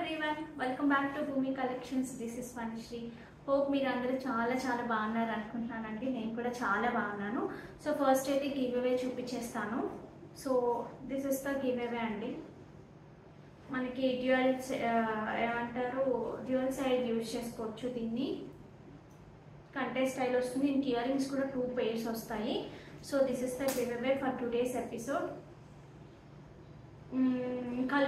everyone, welcome back to Bhumi Collections. This is Vanishri. Hope మీరు అందరూ చాలా బాగున్నారు అనుకుంటున్నానండి. నేను కూడా చాలా బాగున్నాను. సో ఫస్ట్ అయితే గివ్ అవే చూపించేస్తాను. So this is the give away అండి. మనకి డ్యూయల్ సైడ్ యూజ్ చేసుకోవచ్చు. దీన్ని కంటే స్టైల్ వస్తుంది. దీనికి ఇయర్ రింగ్స్ కూడా 2 pairs వస్తాయి. So this is the give away for today's episode. ఇంకా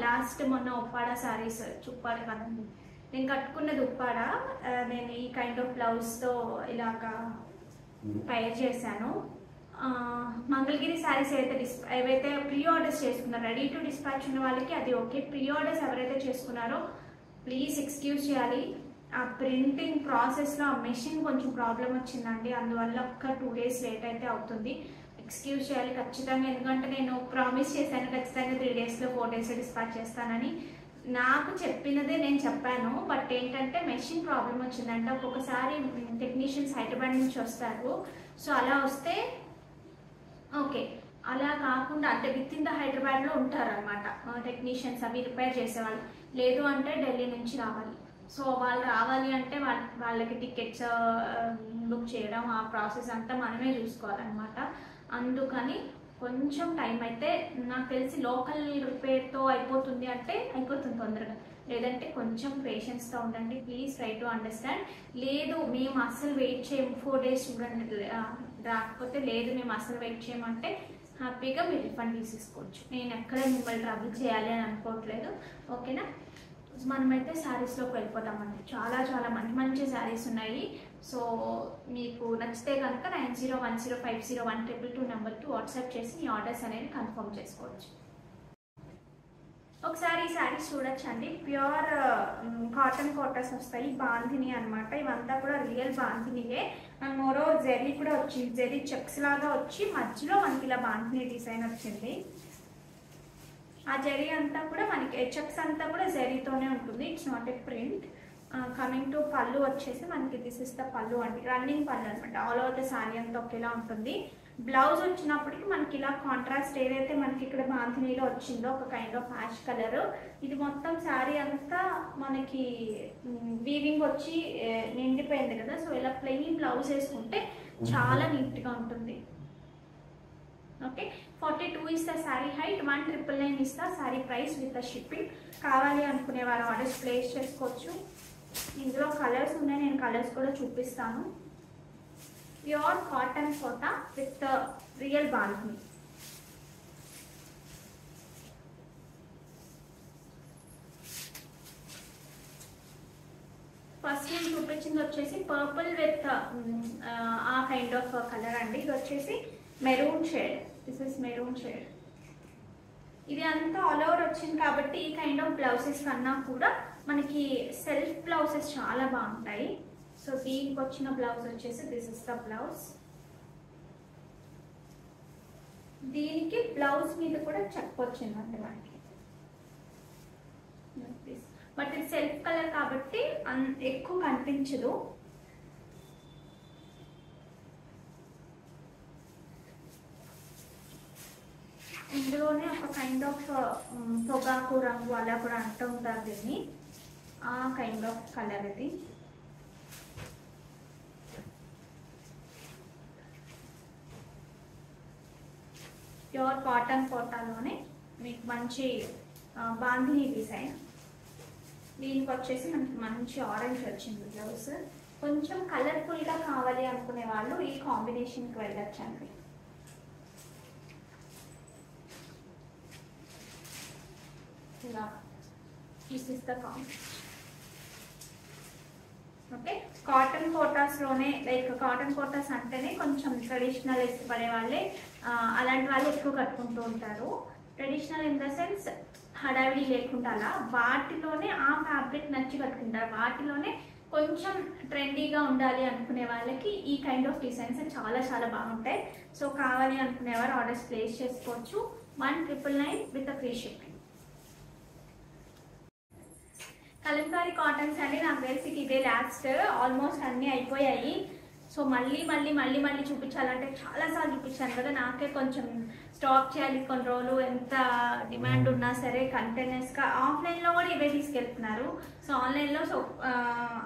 లాస్ట్ మొన్న ఉప్పాడ శారీస్ ఉప్పాడ కదండి, నేను కట్టుకున్నది ఉప్పాడ. నేను ఈ కైండ్ ఆఫ్ బ్లౌజ్తో ఇలాగా పైర్ చేశాను. మంగళగిరి శారీస్ ఏవైతే ప్రీ ఆర్డర్స్ చేసుకున్నారో, రెడీ టు డిస్పాచ్ ఉన్న వాళ్ళకి అది ఓకే. ప్రీ ఆర్డర్స్ ఎవరైతే చేసుకున్నారో ప్లీజ్ ఎక్స్క్యూజ్ చేయాలి. ఆ ప్రింటింగ్ ప్రాసెస్లో ఆ మెషిన్ కొంచెం ప్రాబ్లం వచ్చిందండి, అందువల్ల ఒక్క 2 days లేట్ అయితే అవుతుంది. ఎక్స్క్యూజ్ చేయాలి ఖచ్చితంగా, ఎందుకంటే నేను ప్రామిస్ చేశాను ఖచ్చితంగా 3 daysలో 4 daysలో డిస్పాచ్ చేస్తానని. నాకు చెప్పినదే నేను చెప్పాను, బట్ ఏంటంటే మెషిన్ ప్రాబ్లం వచ్చిందంటే ఒక్కొక్కసారి టెక్నీషియన్స్ హైదరాబాద్ నుంచి వస్తారు. సో అలా వస్తే ఓకే, అలా కాకుండా అంటే విత్ ఇన్ ద హైదరాబాద్లో ఉంటారు అనమాట టెక్నీషియన్స్, అవి రిపేర్ చేసేవాళ్ళు. లేదు అంటే ఢిల్లీ నుంచి రావాలి. సో వాళ్ళు రావాలి అంటే వాళ్ళకి టికెట్స్ బుక్ చేయడం, ఆ ప్రాసెస్ అంతా మనమే చూసుకోవాలన్నమాట. అందుకని కొంచెం టైం అయితే నాకు తెలిసి లోకల్ రిపేర్తో అయిపోతుంది అంటే అయిపోతుంది తొందరగా, లేదంటే కొంచెం పేషెన్స్తో ఉండండి ప్లీజ్, ట్రై టు అండర్స్టాండ్. లేదు మేము అస్సలు వెయిట్ చేయము 4 days చూడండి రాకపోతే, లేదు మేము అస్సలు వెయిట్ చేయమంటే హ్యాపీగా మీరు రిఫండ్ తీసేసుకోవచ్చు. నేను ఎక్కడ మిమ్మల్ని ట్రబుల్ చేయాలి అని అనుకోవట్లేదు, ఓకేనా. మనమైతే శారీస్లోకి వెళ్ళిపోతామండి. చాలా మంచి శారీస్ ఉన్నాయి. సో మీకు నచ్చితే కనుక 9010501222 నెంబర్కి వాట్సాప్ చేసి మీ ఆర్డర్స్ అనేది కన్ఫర్మ్ చేసుకోవచ్చు. ఒకసారి ఈ శారీస్ చూడొచ్చండి. ప్యూర్ కాటన్ కోటాస్ వస్తాయి, బాంధిని అనమాట. ఇవంతా కూడా రియల్ బాంధినియే. అండ్ మోరో జెరీ కూడా వచ్చింది, జెరీ చెక్స్ లాగా వచ్చి మధ్యలో మనకి ఇలా బాంధిని డిజైన్ వచ్చింది. ఆ జరీ అంతా కూడా మనకి చెక్స్ అంతా కూడా జరీతోనే ఉంటుంది, it's not a print. Coming to పళ్ళు వచ్చేసి మనకి దిస్ ఇస్ ద పళ్ళు అండి, రన్నింగ్ పళ్ళు అనమాట. ఆల్ ఓవర్ ద శారీ అంతా ఒకేలా ఉంటుంది. బ్లౌజ్ వచ్చినప్పటికి మనకి ఇలా కాంట్రాస్ట్ ఏదైతే మనకి ఇక్కడ బాంధినీలో వచ్చిందో ఒక కైండ్ ఆఫ్ యాష్ కలర్, ఇది మొత్తం శారీ అంతా మనకి వీవింగ్ వచ్చి నిండిపోయింది కదా. సో ఇలా ప్లెయిన్ బ్లౌజ్ వేసుకుంటే చాలా నీట్గా ఉంటుంది. Okay, 42 is the saree height, 1999 is the saree price with the shipping. కావాలి అనుకునే వారు ఆర్డర్స్ ప్లేస్ చేసుకోవచ్చు. ఇందులో కలర్స్ ఉన్నాయి, నేను కలర్స్ కూడా చూపిస్తాను. Pure cotton Kota with real bandhani. First నేను చూపించింది వచ్చేసి purple with a kind of colour అండి. ఇది వచ్చేసి maroon shade, this is maroon shade. ఇది అంతా ఆల్ ఓవర్ వచ్చింది కాబట్టి ఈ కైండ్ ఆఫ్ బ్లౌజెస్ కన్నా కూడా మనకి సెల్ఫ్ బ్లౌజెస్ చాలా బాగుంటాయి. సో దీనికి వచ్చిన బ్లౌజ్ వచ్చేసి దిస్ ఇస్ ద బ్లౌజ్. దీనికి బ్లౌజ్ మీద కూడా చెక్ వచ్చిందండి మనకి, బట్ ఇది సెల్ఫ్ కలర్ కాబట్టి ఎక్కువ కనిపించదు. ఇందులోనే ఒక కైండ్ ఆఫ్ పొగాకు రంగు అలా కూడా అంటూ ఉంటారు దీన్ని, ఆ కైండ్ ఆఫ్ కలర్ ఇది. ప్యూర్ కాటన్ కోటాలోనే మీకు మంచి బాంధిని డిజైన్. దీనికి వచ్చేసి మనకి మంచి ఆరెంజ్ వచ్చింది బ్లౌజ్. కొంచెం కలర్ఫుల్గా కావాలి అనుకునే వాళ్ళు ఈ కాంబినేషన్కి వెళ్ళొచ్చండి. This is the combination. Okay, cotton కోటాస్లోనే like cotton Kotas అంటేనే కొంచెం ట్రెడిషనల్ ఇష్టపడే వాళ్ళే, అలాంటి వాళ్ళు ఎక్కువ కట్టుకుంటూ ఉంటారు. ట్రెడిషనల్ ఇన్ ద సెన్స్ హడావిడి లేకుండా అలా వాటిలోనే ఆ ఫ్యాబ్రిక్ నచ్చి కట్టుకుంటారు. వాటిలోనే కొంచెం ట్రెండీగా ఉండాలి అనుకునే వాళ్ళకి ఈ కైండ్ ఆఫ్ డిజైన్స్ చాలా బాగుంటాయి. సో కావాలి అనుకునేవారు ఆర్డర్స్ ప్లేస్ చేసుకోవచ్చు. 1999 with free shipping. Kalamkari cottons అండి, నాకు తెలిసి ఇదే లాస్ట్, ఆల్మోస్ట్ అన్నీ అయిపోయాయి. సో మళ్ళీ మళ్ళీ మళ్ళీ మళ్ళీ చూపించాలంటే చాలాసార్లు చూపించాను కదా, నాకే కొంచెం స్టాక్ చేయాలి కొన్ని రోజులు, ఎంత డిమాండ్ ఉన్నా సరే కంటిన్యూస్గా. ఆఫ్లైన్లో కూడా ఇవే తీసుకెళ్తున్నారు, సో ఆన్లైన్లో సో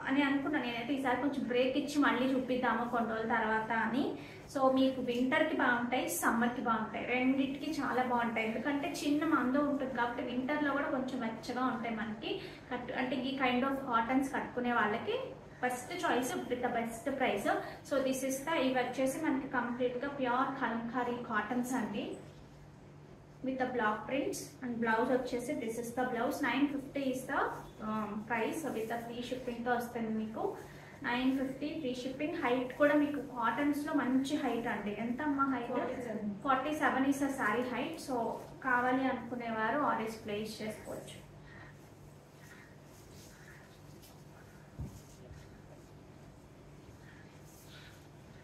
అని అనుకున్నాను నేనైతే ఈసారి కొంచెం బ్రేక్ ఇచ్చి మళ్ళీ చూపిద్దాము కొన్ని రోజుల తర్వాత అని. సో మీకు వింటర్కి బాగుంటాయి, సమ్మర్కి బాగుంటాయి, రెండింటికి చాలా బాగుంటాయి. ఎందుకంటే చిన్న మందు ఉంటుంది కాబట్టి వింటర్లో కూడా కొంచెం మెచ్చగా ఉంటాయి మనకి. అంటే ఈ కైండ్ ఆఫ్ కాటన్స్ కట్టుకునే వాళ్ళకి best choice with the best price. So this is the, ఇవి వచ్చేసి మనకి కంప్లీట్గా ప్యూర్ కలంకారీ కాటన్స్ అండి with the block prints. And blouse వచ్చేసి this is the blouse. 950 is the price with the free షిప్పింగ్తో వస్తుంది మీకు. 950 ఫ్రీ షిప్పింగ్. హైట్ కూడా మీకు కాటన్స్లో మంచి హైట్ అండి. ఎంత అమ్మా height? 47 is the sari height. So కావాలి అనుకునేవారు ఆర్డర్స్ ప్లేస్ చేసుకోవచ్చు.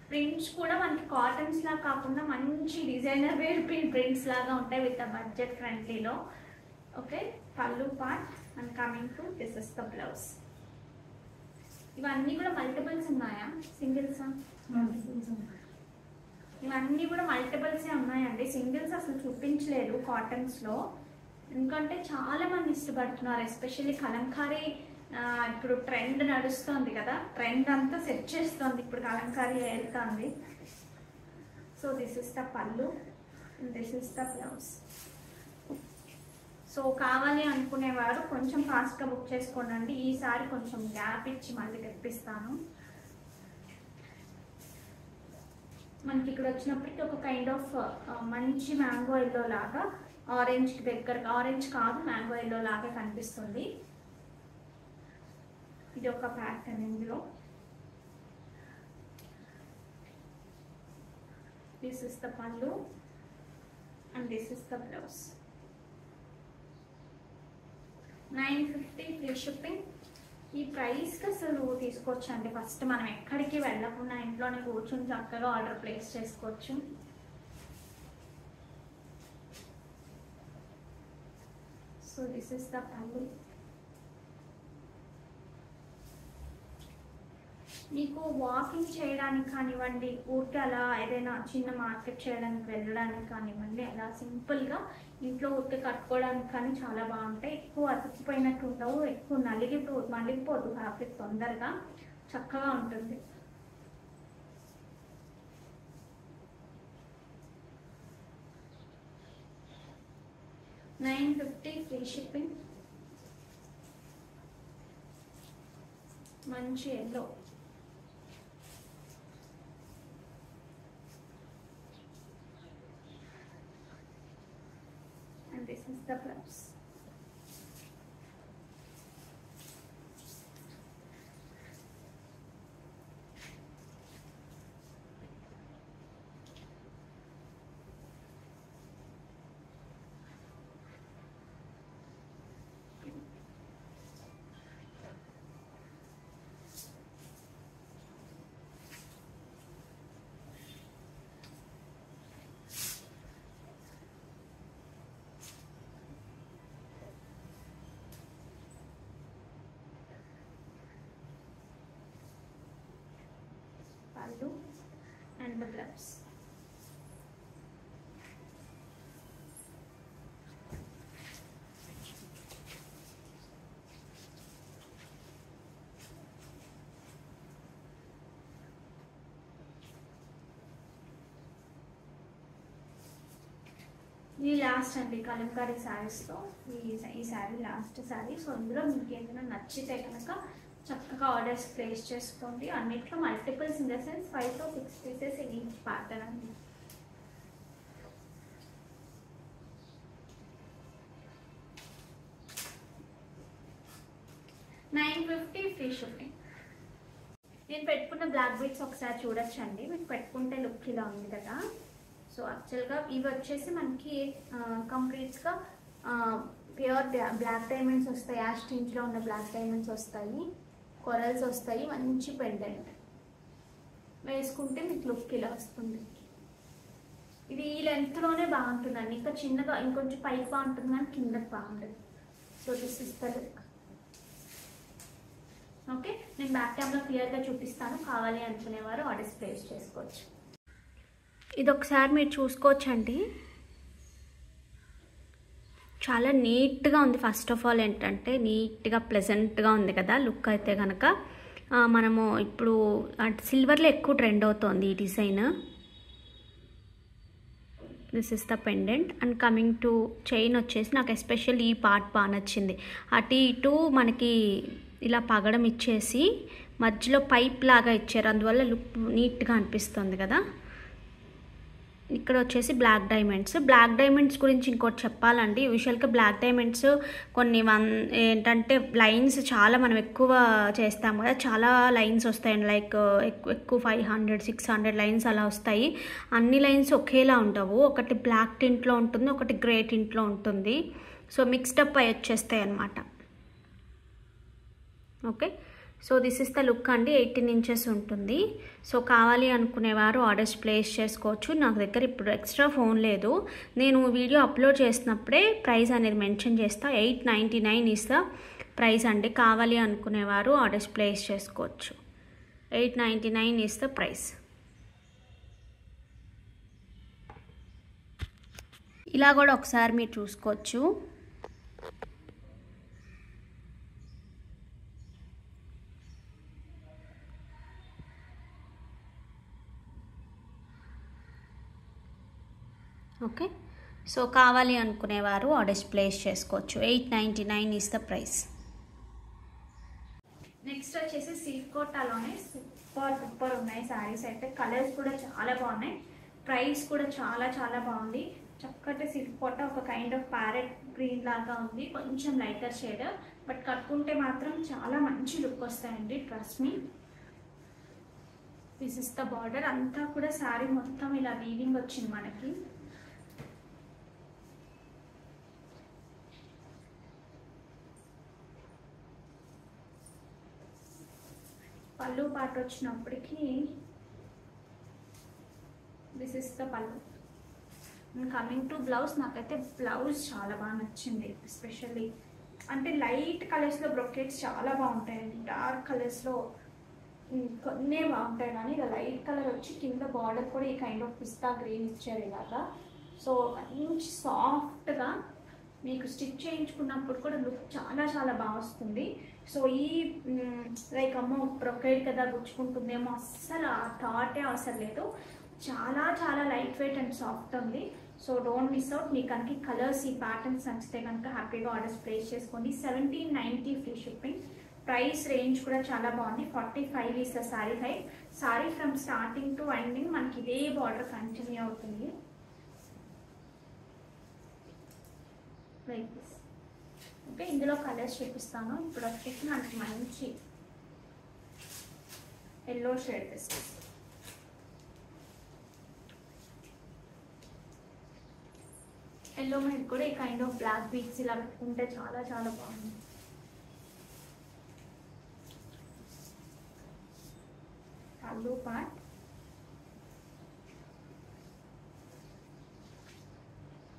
ప్రింట్స్ కూడా మనకి కాటన్స్ లా కాకుండా మంచి డిజైనర్ వేర్ ప్రింట్స్ లాగా ఉంటాయి విత్ ద బడ్జెట్ ఫ్రెండ్లీలో. ఓకే, పళ్ళు part and coming to this is the blouse. ఇవన్నీ కూడా మల్టిపుల్స్ ఉన్నాయా, సింగిల్సా? ఇవన్నీ కూడా మల్టిపుల్సే ఉన్నాయండి, సింగిల్స్ అసలు చూపించలేదు కాటన్స్లో. ఎందుకంటే చాలా మంది ఇష్టపడుతున్నారు, ఎస్పెషల్లీ కలంకారీ. ఇప్పుడు ట్రెండ్ నడుస్తుంది కదా, ట్రెండ్ అంతా సెట్ చేస్తుంది ఇప్పుడు, కలంకారీ వెళ్తుంది. సో దిస్ ఇస్ ద పళ్ళు, this is the blouse. So కావాలి అనుకునేవారు కొంచెం ఫాస్ట్గా బుక్ చేసుకోండి. ఈసారి కొంచెం గ్యాప్ ఇచ్చి మళ్ళీ తెప్పిస్తాను. మనకి ఇక్కడ వచ్చినప్పటికీ ఒక కైండ్ ఆఫ్ మంచి మ్యాంగో ఎల్లో లాగా, ఆరెంజ్కి దగ్గరగా, ఆరెంజ్ కాదు మ్యాంగో ఎల్లో లాగా కనిపిస్తుంది. ఇది ఒక ప్యాటర్న్. ఇందులో దిస్ ఇస్ ద పళ్ళు and this is the blouse. 950 free shipping. ఈ ప్రైస్కి అసలు తీసుకోవచ్చండి. ఫస్ట్ మనం ఎక్కడికి వెళ్ళకుండా ఇంట్లోనే కూర్చొని చక్కగా ఆర్డర్ ప్లేస్ చేసుకోవచ్చు. సో దిస్ ఇస్ ద పళ్ళు. మీకు వాకింగ్ చేయడానికి కానివ్వండి, ఊరికే అలా ఏదైనా చిన్న మార్కెట్ చేయడానికి వెళ్ళడానికి కానివ్వండి, అలా సింపుల్గా ఇంట్లో ఊరికే కట్టుకోవడానికి కానీ చాలా బాగుంటాయి. ఎక్కువ అతుక్కుపోయినట్టు ఉండవు, ఎక్కువ మలిగిపోదు ఫ్యాబ్రిక్, తొందరగా చక్కగా ఉంటుంది. $950 ఫ్రీ షిప్పింగ్. మంచి yellow. And this is the blouse. Pallu and the gloves. ఇది లాస్ట్ అండి కలంకారీ శారీస్తో, ఈ శారీ లాస్ట్ శారీ. సో ఇందులో మీకు ఏదైనా నచ్చితే కనుక చక్కగా ఆర్డర్స్ ప్లేస్ చేసుకోండి. అన్నిట్లో multiples in the sense 5 to 6 pieces each pattern అండి. $950 ఫ్రీ షిప్పింగ్. నేను పెట్టుకున్న బ్లాక్ బీడ్స్ ఒకసారి చూడొచ్చండి. మీకు పెట్టుకుంటే లుక్ ఇలా ఉంది కదా. సో యాక్చువల్గా ఇవి వచ్చేసి మనకి కంప్లీట్గా ప్యూర్ బ్లాక్ డైమండ్స్ వస్తాయి, యాష్ టింజ్లో ఉన్న బ్లాక్ డైమండ్స్ వస్తాయి, కొరల్స్ వస్తాయి, మంచి పెండెంట్ వేసుకుంటే మీకు లుక్ ఇలా వస్తుంది. ఇది ఈ లెంత్లోనే బాగుంటుందండి, ఇంకా చిన్నగా ఇంకొంచెం పైకి బాగుంటుంది కానీ కిందకి బాగుంటుంది. So this is the look. Okay, నేను బ్యాక్ క్యామ్లో క్లియర్గా చూపిస్తాను, కావాలి అనుకునేవారు ఆర్డర్స్ ప్లేస్ చేసుకోవచ్చు. ఇది ఒకసారి మీరు చూసుకోవచ్చండి, చాలా నీట్గా ఉంది. ఫస్ట్ ఆఫ్ ఆల్ ఏంటంటే నీట్గా ప్లెజెంట్గా ఉంది కదా లుక్ అయితే కనుక. మనము ఇప్పుడు సిల్వర్లో ఎక్కువ ట్రెండ్ అవుతుంది ఈ design. This is the pendant and coming to chain వచ్చేసి నాకు ఎస్పెషల్ ఈ పార్ట్ బాగా నచ్చింది. అటు ఇటు మనకి ఇలా పగడం ఇచ్చేసి మధ్యలో పైప్ లాగా ఇచ్చారు, అందువల్ల లుక్ నీట్గా అనిపిస్తుంది కదా. ఇక్కడ వచ్చేసి బ్లాక్ డైమండ్స్ గురించి ఇంకోటి చెప్పాలండి. యూజువల్గా బ్లాక్ డైమండ్స్ కొన్ని ఏంటంటే లైన్స్ చాలా మనం ఎక్కువ చేస్తాము కదా, చాలా లైన్స్ వస్తాయండి. లైక్ ఎక్కువ 500 600 లైన్స్ అలా వస్తాయి. అన్ని లైన్స్ ఒకేలా ఉండవు, ఒకటి బ్లాక్ టింట్లో ఉంటుంది, ఒకటి గ్రే టింట్లో ఉంటుంది. సో మిక్స్డప్ అయి వచ్చేస్తాయి అన్నమాట. Okay, so this is the look అండి. 18 ఇంచెస్ ఉంటుంది. సో కావాలి అనుకునేవారు ఆర్డర్స్ ప్లేస్ చేసుకోవచ్చు. నాకు దగ్గర ఇప్పుడు ఎక్స్ట్రా ఫోన్ లేదు, నేను వీడియో అప్లోడ్ చేసినప్పుడే ప్రైస్ అనేది మెన్షన్ చేస్తా. 899 ఇస్ ద ప్రైస్ అండి. కావాలి అనుకునేవారు ఆర్డర్స్ ప్లేస్ చేసుకోవచ్చు. 899 ఇస్ ద ప్రైస్. ఇలా కూడా ఒకసారి మీరు చూసుకోవచ్చు. ఓకే, సో కావాలి అనుకునేవారు ఆర్డర్స్ ప్లేస్ చేసుకోవచ్చు. 899 ఈస్ ద ప్రైస్. నెక్స్ట్ వచ్చేసి సిల్క్ కోటాలోనే సూపర్ ఉన్నాయి శారీస్ అయితే. కలర్స్ కూడా చాలా బాగున్నాయి, ప్రైస్ కూడా చాలా చాలా బాగుంది. చక్కటి సిల్క్ కోట, ఒక కైండ్ ఆఫ్ ప్యారెట్ గ్రీన్ లాగా ఉంది, కొంచెం లైటర్ షేడ్, బట్ కట్టుకుంటే మాత్రం చాలా మంచి లుక్ వస్తాయండి, trust me. This is the border, అంతా కూడా శారీ మొత్తం ఇలా వీవింగ్ వచ్చింది మనకి. పళ్ళు పార్ట్ వచ్చినప్పటికీ దిస్ ఇస్ ద పళ్ళు. కమింగ్ టు బ్లౌజ్, నాకైతే బ్లౌజ్ చాలా బాగా నచ్చింది. ఎస్పెషల్లీ అంటే లైట్ కలర్స్లో బ్రొకెట్స్ చాలా బాగుంటాయండి, డార్క్ కలర్స్లో కొన్నే బాగుంటాయి, కానీ ఇలా లైట్ కలర్ వచ్చి కింద బార్డర్ కూడా ఈ కైండ్ ఆఫ్ పిస్తా గ్రీన్ ఇచ్చారు ఇలాగా. సో మంచి సాఫ్ట్గా మీకు స్టిచ్ చేయించుకున్నప్పుడు కూడా లుక్ చాలా చాలా బాగా వస్తుంది. సో ఈ లైక్ అమ్మో బ్రొకెట్ కదా గుచ్చుకుంటుందేమో, అస్సలు ఆ థాటే అవసరం లేదు. చాలా చాలా లైట్ వెయిట్ అండ్ సాఫ్ట్ ఉంది. So don't miss out. మీకు కనుక కలర్స్ ఈ ప్యాటర్న్స్ నచ్చితే కనుక హ్యాపీగా ఆర్డర్స్ ప్లేస్ చేసుకోండి. 1790 ఫ్రీ షిప్పింగ్. ప్రైస్ రేంజ్ కూడా చాలా బాగుంది. 45 is the sari height. Sari from starting to ending మనకి ఇదే బార్డర్ కంటిన్యూ అవుతుంది. Like this. ఓకే, ఇందులో కలర్స్ చూపిస్తాను. ఇప్పుడు వచ్చేసి మనకి మంచి ఎల్లో షేడ్ తీస్తాను. ఎల్లో మీద కూడా ఈ కైండ్ ఆఫ్ బ్లాక్ బీట్స్ ఇలా పెట్టుకుంటే చాలా చాలా బాగుంది. పళ్ళు పార్ట్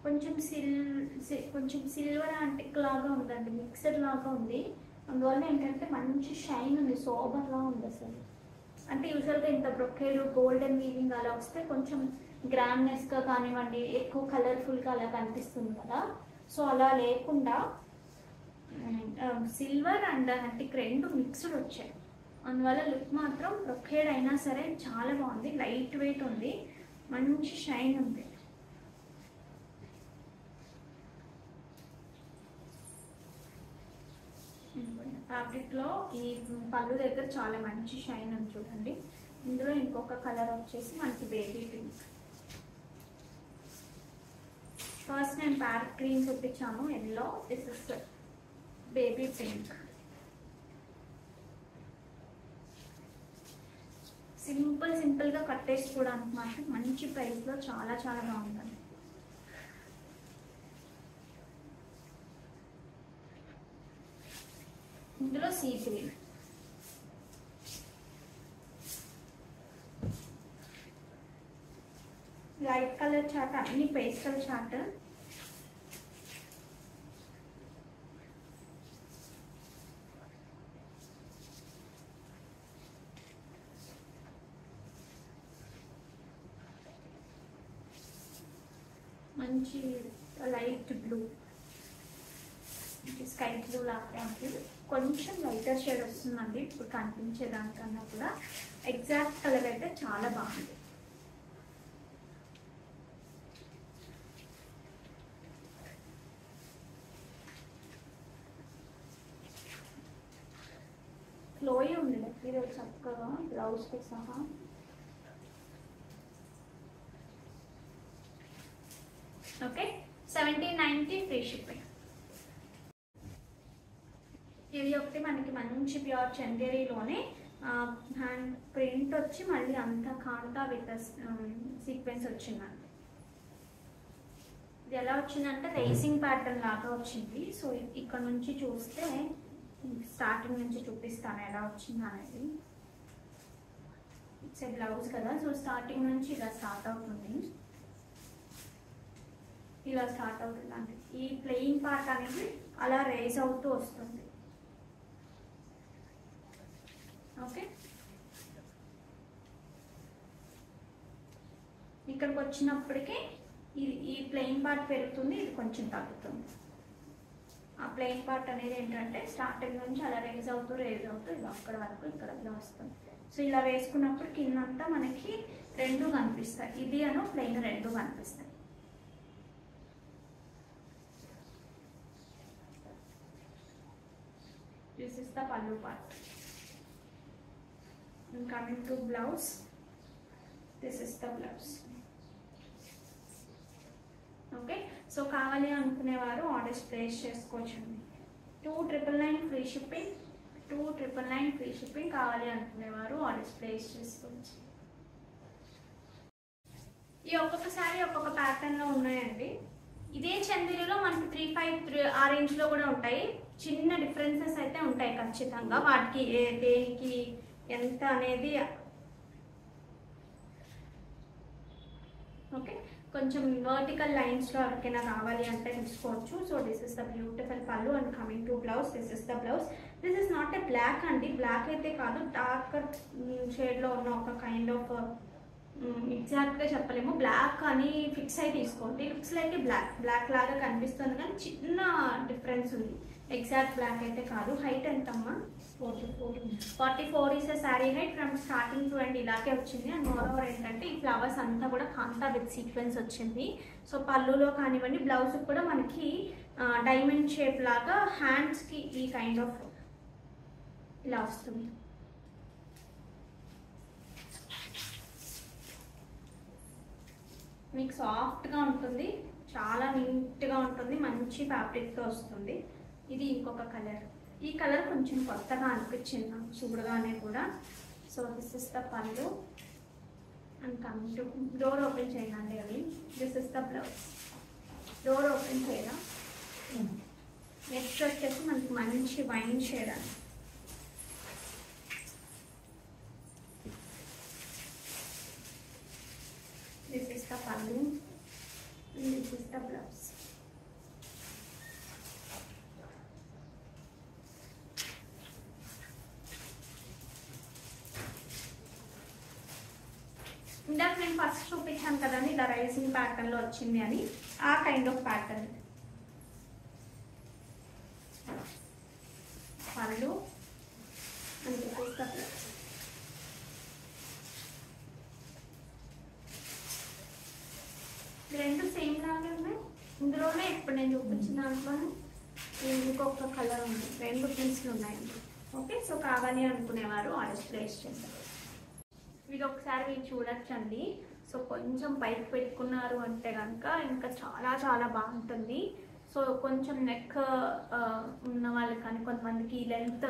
కొంచెం సిల్వర్ యాంటిక్ లాగా ఉందండి, మిక్సర్ లాగా ఉంది. అందువల్ల ఏంటంటే మంచి షైన్ ఉంది, సోబర్లా ఉంది అసలు. అంటే యూజువల్గా ఇంత బ్రొకేడ్ గోల్డెన్ వీవింగ్ అలా వస్తే కొంచెం గ్రాండ్నెస్గా కానివ్వండి, ఎక్కువ కలర్ఫుల్గా అలా కనిపిస్తుంది కదా. సో అలా లేకుండా సిల్వర్ అండ్ యాంటిక్ రెండు మిక్స్డ్ వచ్చాయి. అందువల్ల లుక్ మాత్రం బ్రొకేడ్ అయినా సరే చాలా బాగుంది. లైట్ వెయిట్ ఉంది, మంచి షైన్ ఉంది. ఫ్యాబ్రిక్లో ఈ పళ్ళు దగ్గర చాలా మంచి షైన్ ఉంది చూడండి. ఇందులో ఇంకొక కలర్ వచ్చేసి మనకి బేబీ పింక్. ఫస్ట్ నేను ప్యారెట్ గ్రీన్ చూపించాను yellow, this is baby pink. సింపుల్గా కట్టేసుకోవడానికి మాత్రం మంచి ప్రైస్లో చాలా చాలా బాగుంటుంది. ఇందులో sea green, light colour chart, అన్ని పేస్టల్ చార్ట్. మంచి లైట్ బ్లూ, స్కై బ్లూ లాగా ఉంటుంది. కొంచెం లైటర్ షేడ్ వస్తుందండి ఇప్పుడు కనిపించే దానికన్నా కూడా. ఎగ్జాక్ట్ కలర్ అయితే చాలా బాగుంది. ఫ్లోయీ ఉంది మెటీరియల్ చక్కగా, బ్లౌజ్తో సహా. Okay, 1790 free shipping. ఇది ఒకటి మనకి మంచి ప్యూర్ చందేరీలోనే హ్యాండ్ ప్రింట్ వచ్చి మళ్ళీ అంతా కాంతా విత్ సీక్వెన్స్ వచ్చిందండి. ఇది ఎలా వచ్చిందంటే రేసింగ్ ప్యాటర్న్ లాగా వచ్చింది. సో ఇక్కడ నుంచి చూస్తే స్టార్టింగ్ నుంచి చూపిస్తాను ఎలా వచ్చింది అనేది. ఇట్స్ బ్లౌజ్ కదా, సో స్టార్టింగ్ నుంచి ఇలా స్టార్ట్ అవుతుంది, ఇలా స్టార్ట్ అవుతుంది అంటే ఈ ప్లెయిన్ పార్ట్ అనేది అలా రేజ్ అవుతూ వస్తుంది. ఓకే, ఇక్కడికి వచ్చినప్పటికీ ఈ ప్లెయిన్ పార్ట్ పెరుగుతుంది, ఇది కొంచెం తగ్గుతుంది. ఆ ప్లెయిన్ పార్ట్ అనేది ఏంటంటే స్టార్టింగ్ నుంచి అలా రేజ్ అవుతూ ఇలా అక్కడ వరకు ఇక్కడ ఇలా వస్తుంది. సో ఇలా వేసుకున్నప్పుడు కిందంతా మనకి రెండు కనిపిస్తాయి, ఇది అను ప్లెయిన్ రెండు కనిపిస్తాయి. దిస్ ఇస్ ద పల్లు part. Coming to blouse, this is the blouse. Okay, so కావాలి అనుకునేవారు ఆర్డర్స్ ప్లేస్ చేసుకోవచ్చండి. 2999 ఫ్రీ షిప్పింగ్, 2999 ఫ్రీ షిప్పింగ్. కావాలి అనుకునేవారు ఆర్డర్స్ ప్లేస్ చేసుకోవచ్చు. ఈ ఒక్కొక్కసారి ఒక్కొక్క ప్యాటర్న్లో ఉన్నాయండి. ఇదే చందేరిలో మనకి 3-5 ఆ రేంజ్లో కూడా ఉంటాయి. చిన్న డిఫరెన్సెస్ అయితే ఉంటాయి ఖచ్చితంగా, వాటికి దేనికి ఎంత అనేది. ఓకే, కొంచెం వర్టికల్ లైన్స్లో ఎవరికైనా కావాలి అంటే తీసుకోవచ్చు. So this is the beautiful పళ్ళు and coming to blouse. This is the blouse. This is not a black అండి, బ్లాక్ అయితే కాదు, డార్క్ షేడ్లో ఉన్న ఒక కైండ్ ఆఫ్, ఎగ్జాక్ట్గా చెప్పలేము బ్లాక్ అని ఫిక్స్ అయి తీసుకోండి. లుక్స్ లైక్ బ్లాక్ లాగా కనిపిస్తుంది కానీ చిన్న డిఫరెన్స్ ఉంది, ఎగ్జాక్ట్ బ్లాక్ అయితే కాదు. హైట్ ఎంతమ్మా? 44 is a sari height from starting to end ఇలాగే వచ్చింది. అండ్ మోరోవర్ ఏంటంటే ఈ ఫ్లవర్స్ అంతా కూడా కాంతా విత్ సీక్వెన్స్ వచ్చింది. సో పళ్ళులో కానివ్వండి, బ్లౌజ్ కూడా మనకి డైమండ్ షేప్ లాగా హ్యాండ్స్కి ఈ కైండ్ ఆఫ్ ఇలా వస్తుంది. మీకు సాఫ్ట్గా ఉంటుంది, చాలా నీట్గా ఉంటుంది, మంచి ఫ్యాబ్రిక్తో వస్తుంది. ఇది ఇంకొక కలర్. ఈ కలర్ కొంచెం కొత్తగా అనిపించింది నాకు చూడగానే కూడా. సో దిస్ ఇస్ ద పళ్ళు and coming to door open చేయండి అవి. This is the blouse. Door open చేయరా. నెక్స్ట్ వచ్చేసి మనకి మంచి వైన్ షేడ్ అని. దిస్ ఇస్ ద పళ్ళు, దిస్ ఇస్ ద బ్లౌజ్. ఇందాక నేను ఫస్ట్ చూపించాను కదండి ఇలా రైసింగ్ ప్యాటర్న్లో వచ్చింది అని, ఆ కైండ్ ఆఫ్ ప్యాటర్న్. పళ్ళు and this is the blouse. రెండు సేమ్ లాగే ఉన్నాయి. ఇందులోనే ఇప్పుడు నేను చూపించిన దాంట్లోనే ఇంకొక కలర్ ఉంది, రెండు పీస్లు ఉన్నాయండి. ఓకే, సో కావాలి అనుకునేవారు ఆర్డర్ ప్లేస్ చేస్తారు. ఇది ఒకసారి మీరు చూడొచ్చండి. సో కొంచెం పైకి పెట్టుకున్నారు అంటే కనుక ఇంకా చాలా చాలా బాగుంటుంది. సో కొంచెం నెక్ ఉన్న వాళ్ళకి కానీ, కొంతమందికి లెంత్,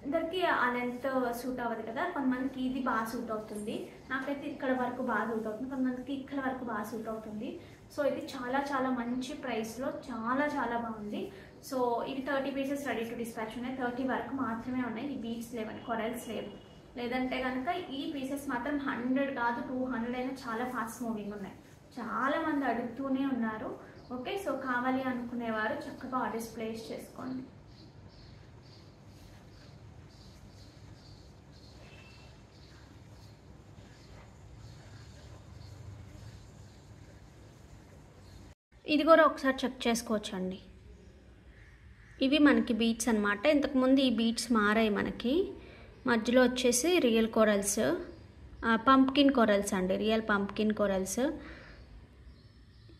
అందరికీ ఆ లెంత్ సూట్ అవ్వదు కదా, కొంతమందికి ఇది బాగా సూట్ అవుతుంది. నాకైతే ఇక్కడ వరకు బాగా సూట్ అవుతుంది, కొంతమందికి ఇక్కడ వరకు బాగా సూట్ అవుతుంది. సో ఇది చాలా చాలా మంచి ప్రైస్లో చాలా చాలా బాగుంది. సో ఇవి 30 పీసెస్ రెడీ టు డిస్పాచ్ ఉన్నాయి. 30 వరకు మాత్రమే ఉన్నాయి. ఈ బీడ్స్ లేవని, కొరల్స్ లేవు. లేదంటే కనుక ఈ పీసెస్ మాత్రం 100 కాదు 200 అయినా చాలా ఫాస్ట్ మూవింగ్ ఉన్నాయి. చాలామంది అడుగుతూనే ఉన్నారు. ఓకే, సో కావాలి అనుకునేవారు చక్కగా ఆర్డర్స్ ప్లేస్ చేసుకోండి. ఇది కూడా ఒకసారి చెక్ చేసుకోవచ్చండి. ఇవి మనకి బీట్స్ అనమాట. ఇంతకుముందు ఈ బీట్స్ మారాయి మనకి. మధ్యలో వచ్చేసి రియల్ కొరల్స్, పంప్కిన్ కొరల్స్ అండి, real pumpkin corals.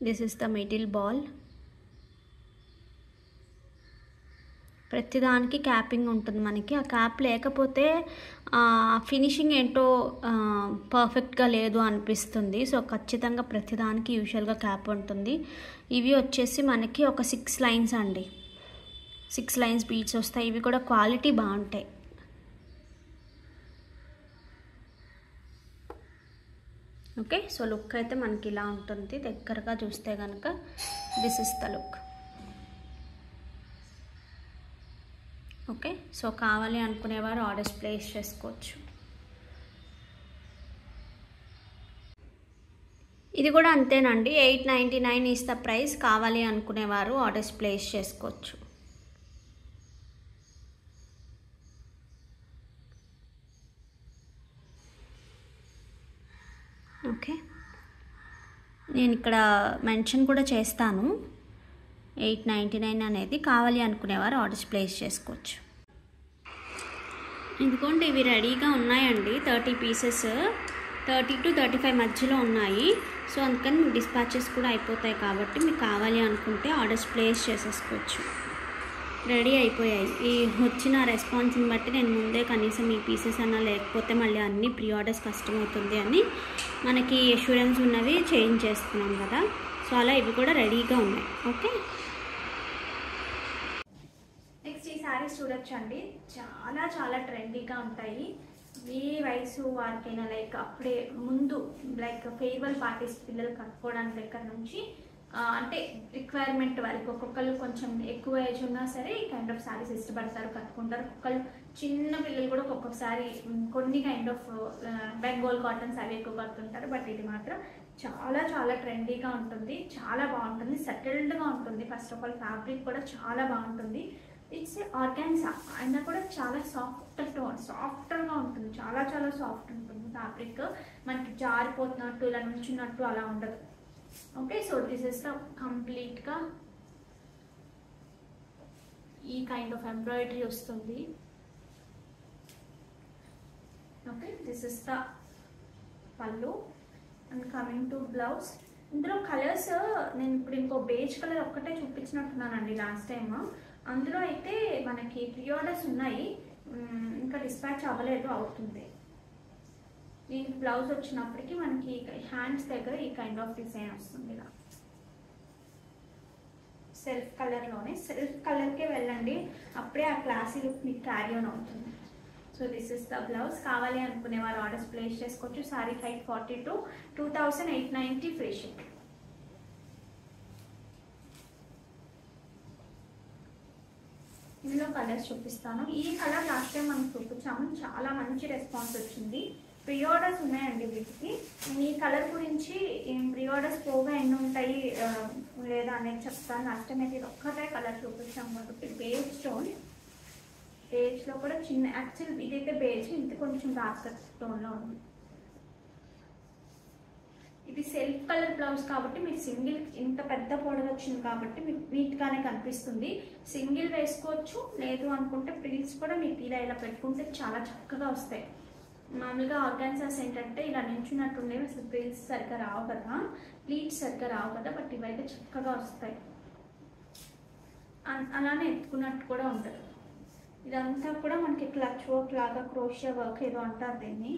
This is the middle ball. ప్రతిదానికి క్యాపింగ్ ఉంటుంది మనకి. ఆ క్యాప్ లేకపోతే ఫినిషింగ్ ఏంటో పర్ఫెక్ట్గా లేదు అనిపిస్తుంది. సో ఖచ్చితంగా ప్రతిదానికి యూజువల్గా క్యాప్ ఉంటుంది. ఇవి వచ్చేసి మనకి ఒక 6 లైన్స్ అండి, 6 లైన్స్ బీడ్స్ వస్తాయి. ఇవి కూడా క్వాలిటీ బాగుంటాయి. ఓకే, సో లుక్ అయితే మనకి ఇలా ఉంటుంది. దగ్గరగా చూస్తే కనుక this is the look. Okay, so కావాలి అనుకునేవారు ఆర్డర్స్ ప్లేస్ చేసుకోవచ్చు. ఇది కూడా అంతేనండి, 899 ఈస్ ద ప్రైస్. కావాలి అనుకునేవారు ఆర్డర్స్ ప్లేస్ చేసుకోవచ్చు. ఓకే, నేను ఇక్కడ మెన్షన్ కూడా చేస్తాను, 899 అనేది. కావాలి అనుకునేవారు ఆర్డర్స్ ప్లేస్ చేసుకోవచ్చు. ఇదిగోండి, ఇవి రెడీగా ఉన్నాయండి. 30 పీసెస్, 30 to 35 మధ్యలో ఉన్నాయి. సో అందుకని మీకు డిస్పాచెస్ కూడా అయిపోతాయి కాబట్టి మీకు కావాలి అనుకుంటే ఆర్డర్స్ ప్లేస్ చేసేసుకోవచ్చు. రెడీ అయిపోయాయి. ఈ వచ్చిన రెస్పాన్స్ని బట్టి నేను ముందే కనీసం ఈ పీసెస్ అన్నా లేకపోతే మళ్ళీ అన్ని ప్రీ ఆర్డర్స్ కష్టమవుతుంది అని మనకి అష్యూరెన్స్ ఉన్నవి చేంజ్ చేస్తున్నాం కదా. సో అలా ఇవి కూడా రెడీగా ఉన్నాయి. ఓకే, నెక్స్ట్ ఈ శారీస్ చూడొచ్చండి, చాలా చాలా ట్రెండీగా ఉంటాయి. ఏ వయసు వారికైనా, లైక్ అప్పుడే ముందు లైక్ ఫేర్వెల్ పార్టీస్ పిల్లలు కట్టుకోవడానికి దగ్గర నుంచి అంటే రిక్వైర్మెంట్ వరకు ఒక్కొక్కరు కొంచెం ఎక్కువ ఏజ్ ఉన్నా సరే ఈ కైండ్ ఆఫ్ శారీస్ ఇష్టపడతారు, కట్టుకుంటారు. ఒక్కొక్కరు చిన్న పిల్లలు కూడా ఒక్కొక్కసారి కొన్ని కైండ్ ఆఫ్ బెంగాల్ కాటన్స్ అవి ఎక్కువ కడుతుంటారు. బట్ ఇది మాత్రం చాలా చాలా ట్రెండీగా ఉంటుంది, చాలా బాగుంటుంది, సెటిల్డ్గా ఉంటుంది. ఫస్ట్ ఆఫ్ ఆల్ ఫ్యాబ్రిక్ కూడా చాలా బాగుంటుంది. ఇట్స్ ఆర్గాన్జా అయినా కూడా చాలా సాఫ్ట్గా ఉంటుంది, చాలా చాలా సాఫ్ట్ ఉంటుంది ఫ్యాబ్రిక్. మనకి జారిపోతున్నట్టు ఇలా నుంచున్నట్టు అలా ఉండదు. Okay, so this is the కంప్లీట్గా ఈ కైండ్ ఆఫ్ ఎంబ్రాయిడరీ వస్తుంది. ఓకే, దిస్ ఇస్ ద పళ్ళు. అండ్ కమింగ్ టు బ్లౌజ్, ఇందులో కలర్స్ నేను ఇప్పుడు ఇంకో బేజ్ కలర్ ఒక్కటే చూపించినట్టున్నానండి లాస్ట్ టైమ్. అందులో అయితే మనకి ప్రీ ఆర్డర్స్ ఉన్నాయి, ఇంకా డిస్పాచ్ అవ్వలేదు, అవుతుంది. దీనికి బ్లౌజ్ వచ్చినప్పటికీ మనకి హ్యాండ్స్ దగ్గర ఈ కైండ్ ఆఫ్ డిజైన్ వస్తుంది. ఇలా సెల్ఫ్ కలర్లోనే, సెల్ఫ్ కలర్కే వెళ్ళండి, అప్పుడే ఆ క్లాసీ లుక్ మీకు క్యారీ ఆన్ అవుతుంది. So this is the blouse. కావాలి అనుకునే వారు ఆర్డర్స్ ప్లేస్ చేసుకోవచ్చు. Sorry height 42, 2890 free shipping. ఇందులో కలర్స్ చూపిస్తాను. ఈ కలర్ లాస్ట్ టైం మనం చూపించాము, చాలా మంచి రెస్పాన్స్ వచ్చింది. ప్రీ ఆర్డర్స్ ఉన్నాయండి వీటికి. ఈ కలర్ గురించి ప్రీ ఆర్డర్స్ పోగా ఎన్ని ఉంటాయి లేదా అనేది చెప్తాను. లాస్ట్ టైం అయితే ఇది ఒక్కటే కలర్ చూపించాము కాబట్టి బేజ్ స్టోన్, బేజ్లో కూడా చిన్న, యాక్చువల్ ఇదైతే బేజ్, ఇంత కొంచెం డార్క్ స్టోన్లో ఉంది. ఇది సెల్ఫ్ కలర్ బ్లౌజ్ కాబట్టి మీకు సింగిల్, ఇంత పెద్ద బోర్డర్ వచ్చింది కాబట్టి మీకు నీట్గానే కనిపిస్తుంది. సింగిల్ వేసుకోవచ్చు, లేదు అనుకుంటే ప్రిల్స్ కూడా మీకు ఇలా ఇలా పెట్టుకుంటే చాలా చక్కగా వస్తాయి. మామూలుగా ఆర్గాన్జాస్ ఏంటంటే ఇలా నించున్నట్టుండేవి, అసలు ప్రిల్స్ సరిగ్గా రావు కదా, ప్లీట్స్ సరిగ్గా రావు కదా, బట్ ఇవైతే చక్కగా వస్తాయి. అలానే ఎత్తుకున్నట్టు కూడా ఉంటుంది. ఇదంతా కూడా మనకి క్లచ్ వర్క్ లాగా, క్రోషియా వర్క్ ఏదో అంటారు దీన్ని.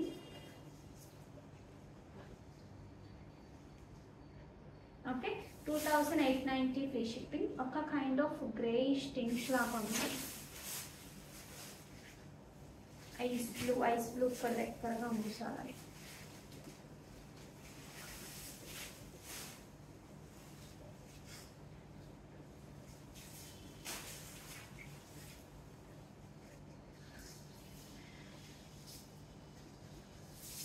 Okay, 2890 free shipping. ఒక కైండ్ ఆఫ్ గ్రేయిష్ టింష్ లాగా ఉంది. ఐస్ బ్లూ కలర్ ఎక్కువగా ఉంది. Sorry,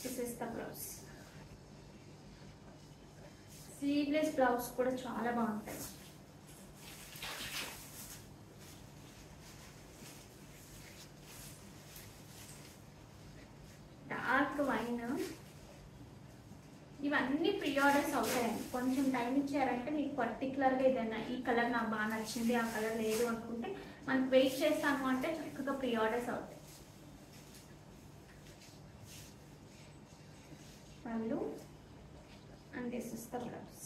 this is the blouse. Sleeveless blouse కూడా చాలా బాగుంటాయి. డార్క్ వైన్, ఇవన్నీ ప్రీ ఆర్డర్స్ అవుతాయండి. కొంచెం టైం ఇచ్చారంటే మీకు పర్టికులర్గా ఏదైనా ఈ కలర్ నాకు బాగా నచ్చింది, ఆ కలర్ లేదు అనుకుంటే మనకు వెయిట్ చేస్తాము అంటే చక్కగా ప్రీ ఆర్డర్స్ అవుతాయి. పళ్ళు and this is the blouse.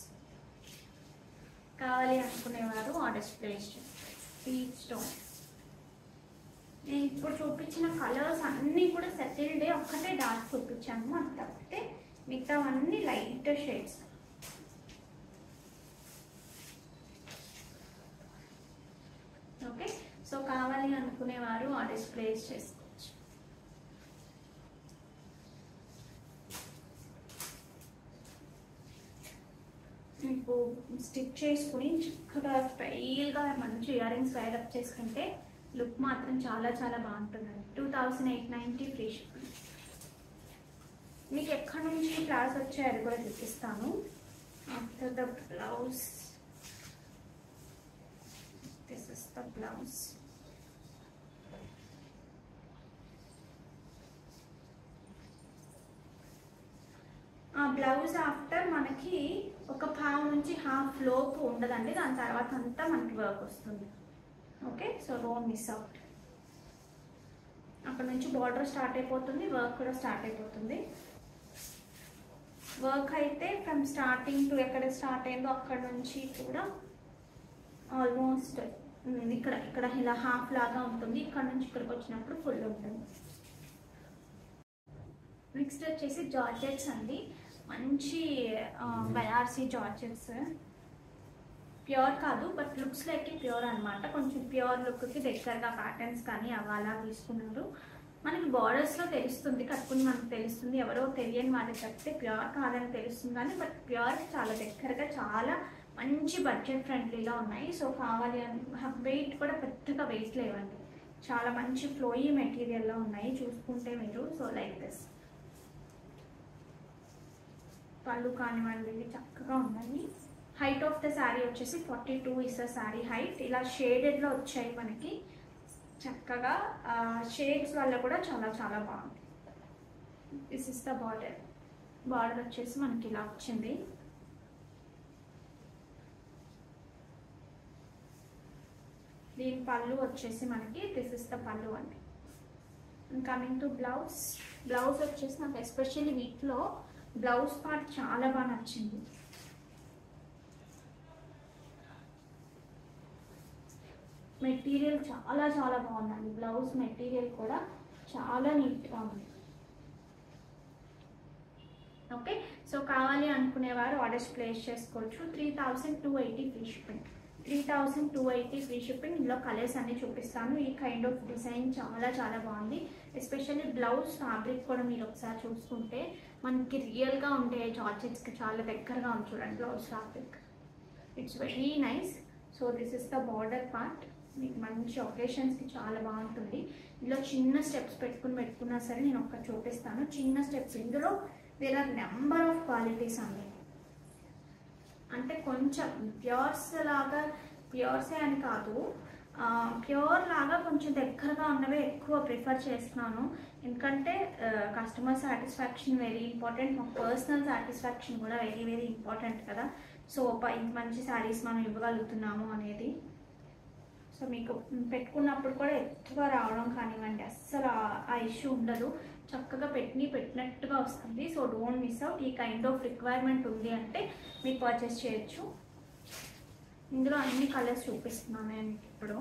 కావాలి అనుకునేవారు ఆర్డర్స్ ప్లేస్ చేస్తారు. Peach stone. నేను ఇప్పుడు చూపించిన కలర్స్ అన్నీ కూడా సెటిల్డ్, ఒక్కటే డార్క్ చూపించాను. అది తప్పితే మిగతావన్నీ లైట్ షేడ్స్. ఓకే, సో కావాలి అనుకునేవారు ఆర్డర్స్ ప్లేస్ చేసుకోవచ్చు. మీకు స్టిచ్ చేసుకుని చక్కగా స్టైల్గా మంచి ఇయర్ రింగ్స్ వైరప్ చేసుకుంటే లుక్ మాత్రం చాలా చాలా బాగుంటుందండి. 2890 ఫ్రీ షిప్పింగ్. మీకు ఎక్కడి నుంచి క్లాస్ వచ్చాయి అది కూడా చూపిస్తాను. After the blouse, this is the blouse. ఆ బ్లౌజ్ ఆఫ్టర్ మనకి ఒక పావు నుంచి హాఫ్ లోపు ఉండదండి, దాని తర్వాత అంతా మనకి వర్క్ వస్తుంది. Okay, so don't miss out. అక్కడ నుంచి బార్డర్ స్టార్ట్ అయిపోతుంది, వర్క్ కూడా స్టార్ట్ అయిపోతుంది. వర్క్ అయితే ఫ్రమ్ స్టార్టింగ్ టు ఎక్కడ స్టార్ట్ అయిందో అక్కడ నుంచి కూడా ఆల్మోస్ట్ ఇక్కడ ఇక్కడ ఇలా హాఫ్ లాగా ఉంటుంది. ఇక్కడ నుంచి ఇక్కడికి వచ్చినప్పుడు ఫుల్ ఉంటుంది. నెక్స్ట్ వచ్చేసి జార్జెట్స్ అండి. మంచి బనారసి జార్జెట్స్. ప్యూర్ కాదు, బట్ లుక్స్ లైక్ ప్యూర్ అనమాట. కొంచెం ప్యూర్ లుక్కి దగ్గరగా ప్యాటర్న్స్ కానీ అలా తీసుకున్నారు. మనకి బార్డర్స్లో తెలుస్తుంది, కట్టుకుని మనకు తెలుస్తుంది. ఎవరో తెలియని వాళ్ళకి చెప్తే ప్యూర్ కాదని తెలుస్తుంది, కానీ బట్ ప్యూర్ చాలా దగ్గరగా చాలా మంచి బడ్జెట్ ఫ్రెండ్లీలో ఉన్నాయి. సో కావాలి అని వెయిట్ కూడా పెద్దగా వెయిట్ లేవండి, చాలా మంచి ఫ్లోయీ మెటీరియల్లో ఉన్నాయి చూసుకుంటే మీరు. So like this. పళ్ళు కానివ్వండి చక్కగా ఉన్నాయి. హైట్ ఆఫ్ ద శారీ వచ్చేసి 42 ఇస్ ద శారీ హైట్. ఇలా షేడెడ్లో వచ్చాయి మనకి చక్కగా. షేడ్స్ వల్ల కూడా చాలా చాలా బాగుంది. This is the border. Border వచ్చేసి మనకి ఇలా వచ్చింది. దీని పళ్ళు వచ్చేసి మనకి దిస్ ఇస్ ద పళ్ళు అండి. Coming to blouse. బ్లౌజ్ వచ్చేసి నాకు ఎస్పెషల్లీ వీటిలో బ్లౌజ్ పార్ట్ చాలా బాగా నచ్చింది. మెటీరియల్ చాలా చాలా బాగుందండి. బ్లౌజ్ మెటీరియల్ కూడా చాలా నీట్గా ఉంది. ఓకే, సో కావాలి అనుకునేవారు ఆర్డర్స్ ప్లేస్ చేసుకోవచ్చు. 3280 ఫ్రీ షిప్పింగ్. 3280 free shipping. ఇందులో కలర్స్ అన్ని చూపిస్తాను. ఈ కైండ్ ఆఫ్ డిజైన్ చాలా చాలా బాగుంది. ఎస్పెషల్లీ బ్లౌజ్ ఫ్యాబ్రిక్ కూడా మీరు ఒకసారి చూసుకుంటే మనకి రియల్గా ఉండే జార్జెట్స్కి చాలా దగ్గరగా ఉంది. చూడండి blouse fabric, it's very nice. So this is the border part. మీకు మంచి ఒకేషన్స్కి చాలా బాగుంటుంది. ఇందులో చిన్న స్టెప్స్ పెట్టుకున్నా సరే నేను ఒకటి చూపిస్తాను. చిన్న స్టెప్స్. ఇందులో there are number of qualities అండి. అంటే కొంచెం ప్యూర్సే అని కాదు, ప్యూర్ లాగా కొంచెం దగ్గరగా ఉన్నవే ఎక్కువ ప్రిఫర్ చేస్తున్నాను. ఎందుకంటే కస్టమర్ సాటిస్ఫాక్షన్ వెరీ ఇంపార్టెంట్, మా పర్సనల్ సాటిస్ఫాక్షన్ కూడా వెరీ వెరీ ఇంపార్టెంట్ కదా. సో మంచి శారీస్ మనం ఇవ్వగలుగుతున్నాము అనేది. సో మీకు పెట్టుకున్నప్పుడు కూడా ఎత్తుగా రావడం కానివ్వండి అస్సలు ఆ ఇష్యూ ఉండదు. చక్కగా పెట్టినట్టుగా వస్తుంది. So don't miss out. ఈ కైండ్ ఆఫ్ రిక్వైర్మెంట్ ఉంది అంటే మీరు పర్చేస్ చేయొచ్చు. ఇందులో అన్ని కలర్స్ చూపిస్తున్నాను నేను ఇప్పుడు.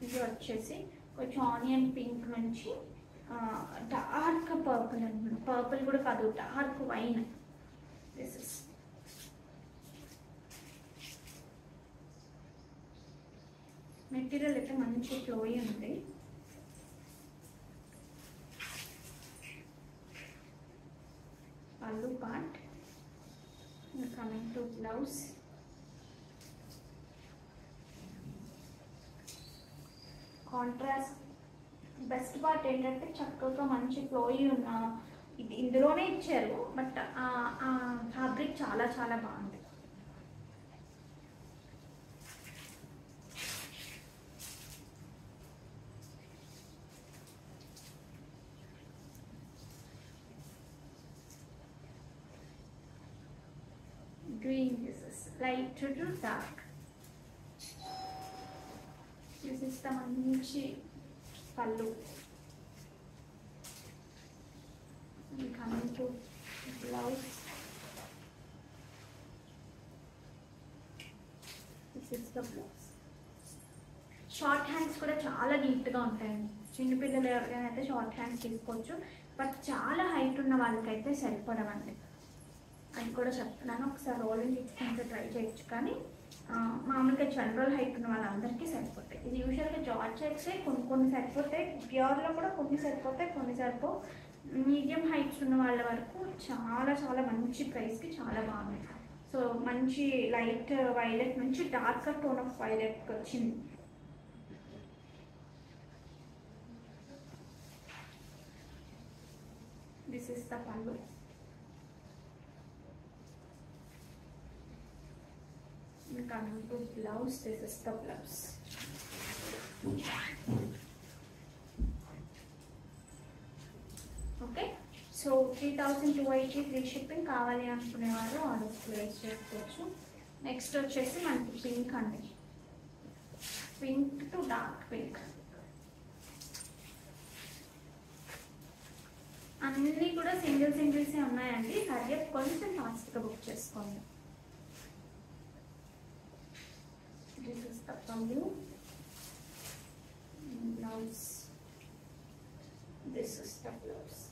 ఇది వచ్చేసి కొంచెం ఆనియన్ పింక్ నుంచి డార్క్ పర్పుల్ అనమాట. పర్పుల్ కూడా కాదు, dark wine. This is material అయితే మంచి ఫ్లోయీ ఉంది. పళ్ళు part. Coming to blouse. Contrast best part ఏంటంటే చక్కగా మంచి ఫ్లోయీ ఉన్న ఇది ఇందులోనే ఇచ్చారు, బట్ ఫ్యాబ్రిక్ చాలా చాలా బాగుంది. between this is light to dark. This is the manchi pallu. We coming to blouse. This is the blouse. Short hands కూడా చాలా నీట్గా ఉంటాయండి. చిన్నపిల్లలు ఎవరికైనా అయితే షార్ట్ హ్యాండ్స్ తీసుకోవచ్చు, బట్ చాలా హైట్ ఉన్న వాళ్ళకైతే సరిపడవండి. అది కూడా చెప్తున్నాను, ఒకసారి రోలింగ్ ఇచ్చుకుంటే ట్రై చేయొచ్చు, కానీ మామూలుగా జనరల్ హైట్ ఉన్న వాళ్ళందరికీ సరిపోతాయి. ఇది యూజువల్గా జార్జెట్సే కొన్ని సరిపోతాయి, ప్యూర్లో కూడా కొన్ని సరిపోతాయి, కొన్ని సరిపో. మీడియం హైట్స్ ఉన్న వాళ్ళ వరకు చాలా చాలా మంచి ప్రైస్కి చాలా బాగున్నాయి. సో మంచి లైట్ వైలెట్ నుంచి డార్కర్ టోన్ ఆఫ్ వైలెట్కి వచ్చింది. This is the pallu. Coming to blouse, this is the blouse. Okay, so 3,280 free shipping కావాలి అనుకునేవారు ఆర్డర్ ప్లేస్ చేసుకోవచ్చు. నెక్స్ట్ వచ్చేసి మనకి పింక్ అండి, పింక్ టు డార్క్ పింక్. అన్నీ కూడా సింగిల్సే ఉన్నాయండి. సరే కొంచెం ఫాస్ట్గా బుక్ చేసుకోండి. This is the pallu, blouse, this is the blouse.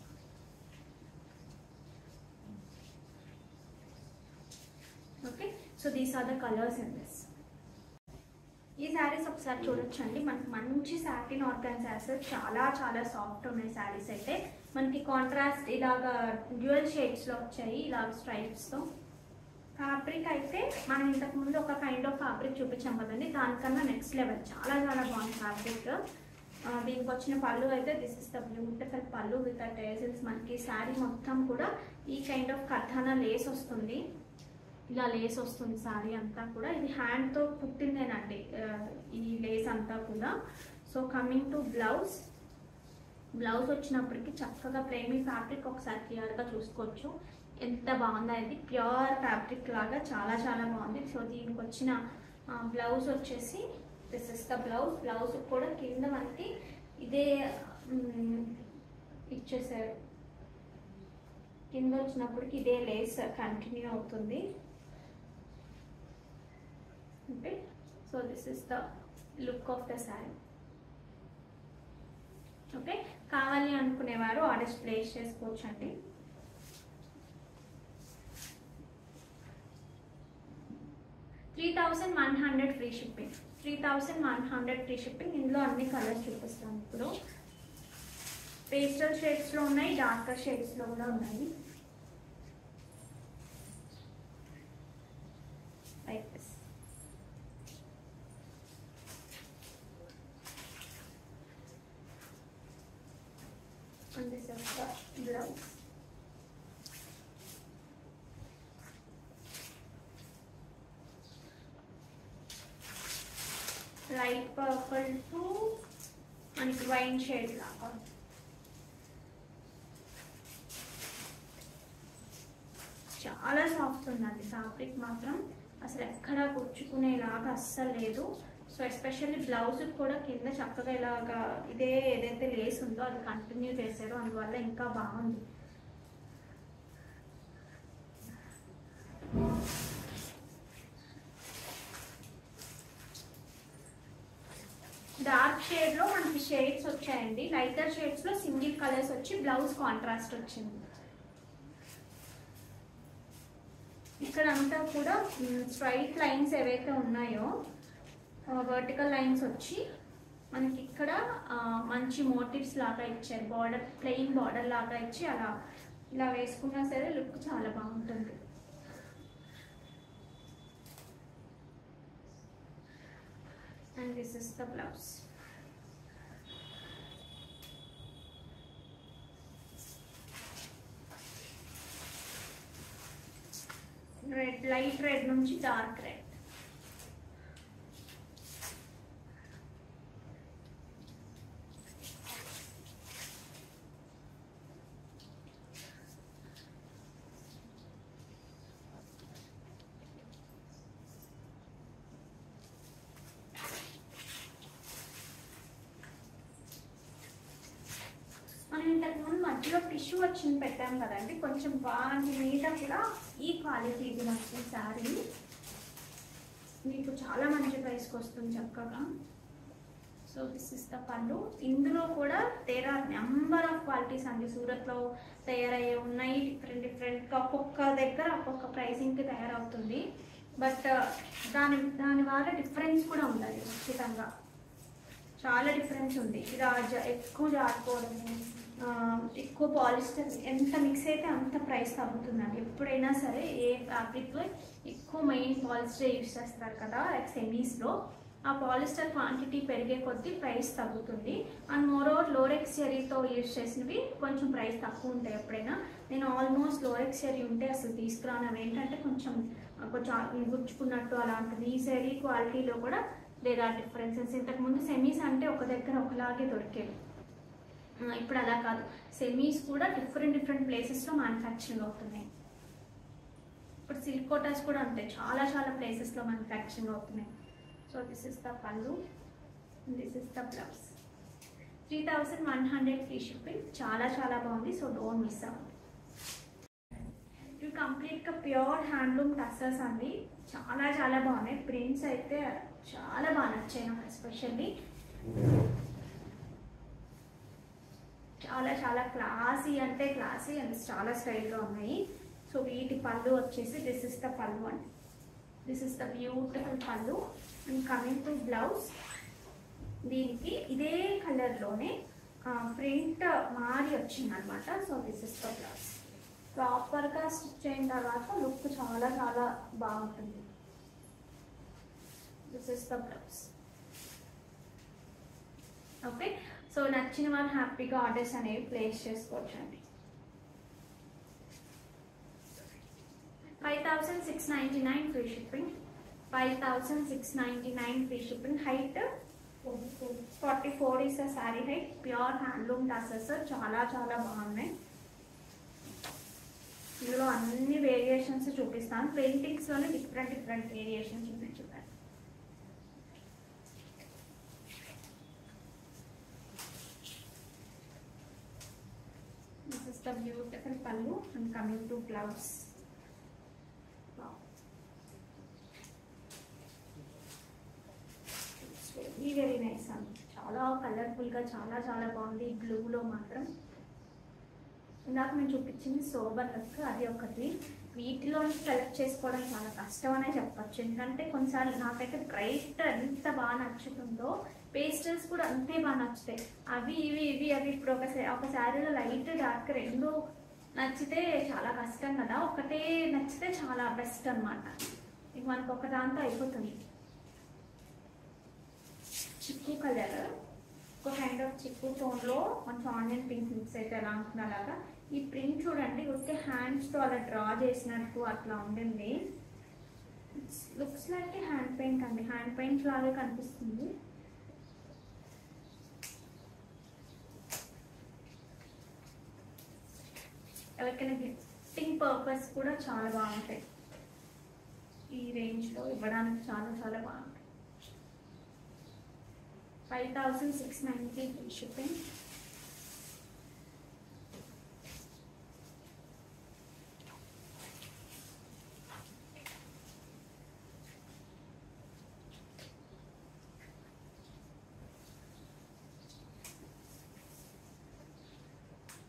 Okay, so these are the colours in this. ఈ శారీస్ ఒకసారి చూడొచ్చండి. మనకి మంచి సాటిన్ ఆర్గాన్జాస్, చాలా చాలా సాఫ్ట్ ఉన్నాయి శారీస్ అయితే. మనకి కాంట్రాస్ట్ ఇలాగా డ్యూయల్ షేడ్స్లో వచ్చాయి, ఇలాగ స్ట్రైప్స్తో. ఫ్యాబ్రిక్ అయితే మనం ఇంతకుముందు ఒక కైండ్ ఆఫ్ ఫ్యాబ్రిక్ చూపించాం కదండి, దానికన్నా నెక్స్ట్ లెవెల్, చాలా చాలా బాగుంది ఫ్యాబ్రిక్. దీనికి వచ్చిన పళ్ళు అయితే దిస్ ఇస్ ద బ్యూటిఫుల్ పళ్ళు విత్ ద టేజిల్స్. మనకి శారీ మొత్తం కూడా ఈ కైండ్ ఆఫ్ కథానా లేస్ వస్తుంది, ఇలా లేస్ వస్తుంది శారీ అంతా కూడా. ఇది హ్యాండ్తో కుట్టిందేనండి ఈ లేస్ అంతా కూడా. So coming to blouse, blouse వచ్చినప్పటికి చక్కగా ప్రేమీ ఫ్యాబ్రిక్ ఒకసారి క్లియర్గా చూసుకోవచ్చు. ఎంత బాగుందా, ఇది ప్యూర్ ఫ్యాబ్రిక్ లాగా చాలా చాలా బాగుంది. సో దీనికి వచ్చిన బ్లౌజ్ వచ్చేసి this is the blouse. Blouse కూడా కింద మనకి ఇదే ఇచ్చేసారు, కింద వచ్చినప్పటికి ఇదే లేస్ కంటిన్యూ అవుతుంది. Okay, so this is the look of the sari. Okay, కావాలి అనుకునేవారు ఆర్డర్స్ ప్లేస్ చేసుకోవచ్చు అండి. $3,100 ఫ్రీ షిప్పింగ్, 3,100 ఫ్రీ షిప్పింగ్. ఇందులో అన్ని కలర్స్ చూపిస్తాను ఇప్పుడు. పేస్టల్ షేడ్స్లో ఉన్నాయి, డార్కర్ షేడ్స్లో కూడా ఉన్నాయి. Like this. And this is the blouse. Light purple to మనకి వైన్ షేడ్ లాగా. చాలా సాఫ్ట్ ఉందండి ఫ్యాబ్రిక్ మాత్రం, అసలు ఎక్కడ కూర్చుకునేలాగా అస్సలు లేదు. సో ఎస్పెషల్లీ బ్లౌజ్ కూడా కింద చక్కగా ఇలాగా ఇదే ఏదైతే లేస్ ఉందో అది కంటిన్యూ చేశారో అందువల్ల ఇంకా బాగుంది. డార్క్ షేడ్లో మనకి షేడ్స్ వచ్చాయండి, లైటర్ షేడ్స్లో సింగిల్ కలర్స్ వచ్చి బ్లౌజ్ కాంట్రాస్ట్ వచ్చింది. ఇక్కడ అంతా కూడా స్ట్రైట్ లైన్స్ ఏవైతే ఉన్నాయో వర్టికల్ లైన్స్ వచ్చి మనకి ఇక్కడ మంచి మోటివ్స్ లాగా ఇచ్చారు, బార్డర్ ప్లెయిన్ బార్డర్ లాగా ఇచ్చి అలా ఇలా వేసుకున్నా సరే లుక్ చాలా బాగుంటుంది. And this is the blouse. Red, light red నుంచి డార్క్ రెడ్. మధ్యలో టిష్యూ వచ్చింది పెట్టాం కదండి, కొంచెం వాటి మీద కూడా ఈ క్వాలిటీ ఇది మనకి శారీ మీకు చాలా మంచి ప్రైస్కి వస్తుంది చక్కగా. So this is the pallu. ఇందులో కూడా there are number of qualities అండి. సూరత్లో తయారయ్యే ఉన్నాయి, డిఫరెంట్గా ఒక్కొక్క దగ్గర ఒక్కొక్క ప్రైసింగ్కి తయారవుతుంది. బట్ దాని వల్ల డిఫరెన్స్ కూడా ఉండాలి ఖచ్చితంగా, చాలా డిఫరెన్స్ ఉంది. ఇది ఎక్కువ జారిపోవడము, ఎక్కువ పాలిస్టర్ ఎంత మిక్స్ అయితే అంత ప్రైస్ తగ్గుతుందండి. ఎప్పుడైనా సరే ఏ ఫ్యాబ్రిక్లో ఎక్కువ మెయిన్ పాలిస్టర్ యూస్ చేస్తారు కదా లైక్ సెమీస్లో, ఆ పాలిస్టర్ క్వాంటిటీ పెరిగే కొద్దీ ప్రైస్ తగ్గుతుంది. అండ్ మోరోవర్ లోరెక్స్ జరీతో యూజ్ చేసినవి కొంచెం ప్రైస్ తక్కువ ఉంటాయి. ఎప్పుడైనా నేను ఆల్మోస్ట్ లోరెక్స్ జరీ ఉంటే అసలు తీసుకురాను. అవి ఏంటంటే కొంచెం గుచ్చుకున్నట్టు అలా ఉంటుంది. ఈ జరీ క్వాలిటీలో కూడా దేర్ ఆర్ డిఫరెన్సెస్. ఇంతకుముందు సెమీస్ అంటే ఒక దగ్గర ఒకలాగే దొరికేవి, ఇప్పుడు అలా కాదు. సెమీస్ కూడా డిఫరెంట్ ప్లేసెస్లో మ్యానుఫ్యాక్చరింగ్ అవుతున్నాయి. ఇప్పుడు సిల్క్ కోటాస్ కూడా అంతే, చాలా ప్లేసెస్లో మ్యానుఫ్యాక్చరింగ్ అవుతున్నాయి. సో దిస్ ఇస్ ద పళ్ళు, this is the blouse. 3100 free shipping. చాలా బాగుంది. So don't miss out. ఇవి కంప్లీట్గా ప్యూర్ హ్యాండ్లూమ్ టస్సర్స్ అండి. చాలా బాగున్నాయి. ప్రింట్స్ అయితే చాలా బాగా నచ్చాయి నాకు ఎస్పెషల్లీ. చాలా క్లాసీ అంటే క్లాసీ అండ్ చాలా స్టైల్గా ఉన్నాయి. సో వీటి పళ్ళు వచ్చేసి దిస్ ఇస్ ద పళ్ళు అండి. దిస్ ఇస్ ద బ్యూటిఫుల్ పళ్ళు. అండ్ కమింగ్ టు బ్లౌజ్, దీనికి ఇదే కలర్లోనే ప్రింట్ మారి వచ్చింది అనమాట. So this is the blouse. ప్రాపర్గా స్టిచ్ అయిన తర్వాత లుక్ చాలా బాగుంటుంది. This is the blouse. Okay, so నచ్చిన వాళ్ళు హ్యాపీగా ఆర్డర్స్ అనేవి ప్లేస్ చేసుకోవచ్చు అండి. 5699 free shipping. 5699 free shipping. Height 44 is the sari height. Pure handloom tussars చాలా బాగున్నాయి. ఇందులో అన్ని వేరియేషన్స్ చూపిస్తాను. పెయింటింగ్స్లోనే డిఫరెంట్ వేరియేషన్స్ ఉన్నాయి చూడండి. This is the beautiful pallu and coming to blouse. Wow. It's very nice and చాలా కలర్ఫుల్గా చాలా బాగుంది. ఈ బ్లూలో మాత్రం ఇందాక నేను చూపించింది సోబర్ లుక్, అది ఒకటి. వీటిలో సెలెక్ట్ చేసుకోవడం చాలా కష్టం అనే చెప్పచ్చు. ఎందుకంటే కొన్నిసార్లు నాకైతే బ్రైట్ ఎంత బాగా నచ్చుతుందో పేస్టల్స్ కూడా అంతే బాగా నచ్చుతాయి. అవి ఇప్పుడు ఒక శారీలో లైట్ డార్క్ రెండు నచ్చితే చాలా కష్టం కదా. ఒకటే నచ్చితే చాలా బెస్ట్ అనమాట. ఇక మనకు ఒక దాంతో అయిపోతుంది. చిక్కు కలర్, ఒక కైండ్ ఆఫ్ చిక్కు టోన్లో కొంచెం ఆనియన్ పింక్ మిక్స్ అయితే ఎలా ఉంటుంది అలాగా. ఈ ప్రింట్ చూడండి, వస్తే హ్యాండ్స్తో అలా డ్రా చేసినట్టు అట్లా ఉండింది. లుక్స్ లైక్ హ్యాండ్ పెయింట్ అండి, హ్యాండ్ పెయింట్ లాగే కనిపిస్తుంది. ఎవరికైనా గిఫ్టింగ్ పర్పస్ కూడా చాలా బాగుంటాయి. ఈ రేంజ్లో ఇవ్వడానికి చాలా బాగుంటాయి. 5690 free shipping.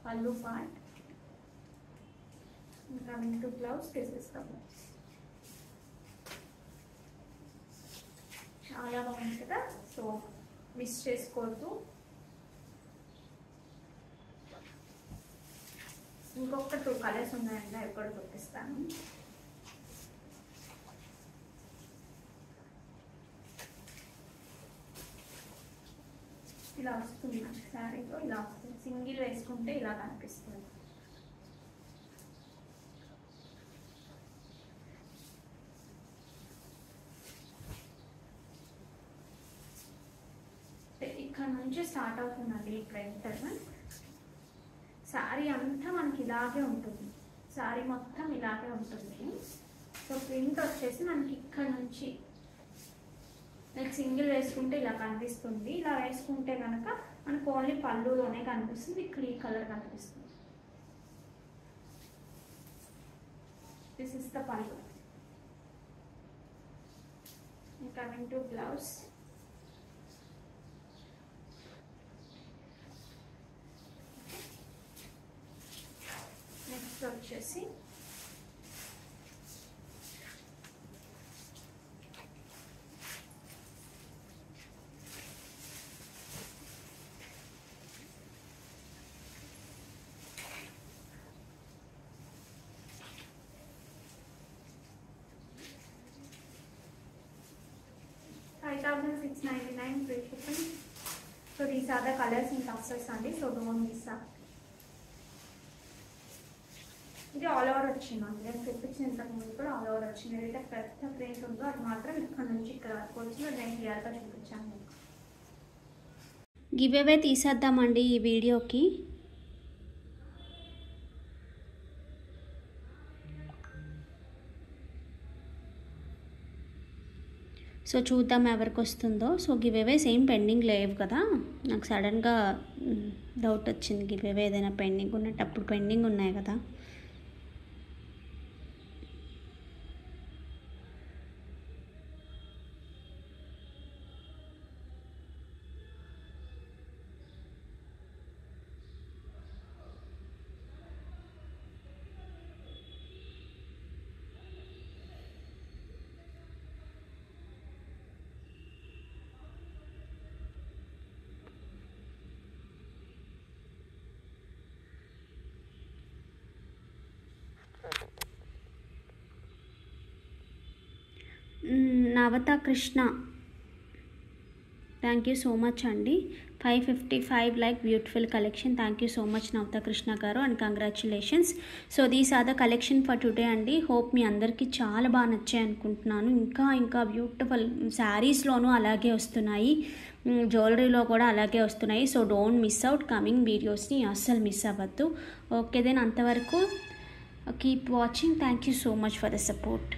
Pallu part. Coming to blouse, this is the blouse. చాలా బాగుంది కదా. సో మిస్ చేసుకోవద్దు. ఇంకొక 2 కలర్స్ ఉన్నాయండి, అవి కూడా చూపిస్తాను. ఇలా వస్తుంది శారీతో, ఇలా వస్తుంది. సింగిల్ వేసుకుంటే ఇలా కనిపిస్తుంది. ఇక్కడ నుంచి స్టార్ట్ అవుతుందండి ఈ ప్రింట్. శారీ అంతా మనకి ఇలాగే ఉంటుంది, శారీ మొత్తం ఇలాగే ఉంటుంది. సో ప్రింట్ వచ్చేసి మనకి ఇక్కడ నుంచి నెక్స్ట్ సింగిల్ వేసుకుంటే ఇలా కనిపిస్తుంది. ఇలా వేసుకుంటే కనుక మనకు ఓన్లీ పళ్ళులోనే కనిపిస్తుంది. ఇక్కడ ఈ కలర్ కనిపిస్తుంది. This is the pallu. Coming to blouse. Next వచ్చేసి $5,699 free shipping. So these are the colors in tussers అండి. So don't miss out. ఇది ఆల్ ఓవర్ వచ్చిందండి. నేను చూపించిన ఇంతకు ముందు కూడా ఆల్ ఓవర్ వచ్చింది. ఏదైతే పెద్ద ప్రింట్ ఉందో అది మాత్రం ఇక్కడ నుంచి ఇక్కడ వరకు వచ్చిందో నేను క్లియర్గా చూపించాను. గివ్ అవే తీసేద్దామండి ఈ వీడియోకి. సో చూద్దాం ఎవరికి వస్తుందో. So give away same pending లేవు కదా, నాకు సడన్గా డౌట్ వచ్చింది గివ్ అవే ఏదైనా పెండింగ్ ఉన్నప్పుడు. పెండింగ్ ఉన్నాయి కదా. నవత Krishna, thank you so much అండి. 555 like beautiful collection. Thank you so much నవత కృష్ణ గారు and congratulations. So these are the collection for today అండి. హోప్ మీ అందరికీ చాలా బాగా నచ్చాయి అనుకుంటున్నాను. ఇంకా బ్యూటిఫుల్ శారీస్లోనూ అలాగే వస్తున్నాయి, జ్యువెలరీలో కూడా అలాగే వస్తున్నాయి. So don't miss out coming వీడియోస్ని, అస్సలు మిస్ అవ్వద్దు. ఓకే దెన్, అంతవరకు keep watching. Thank you so much for the support.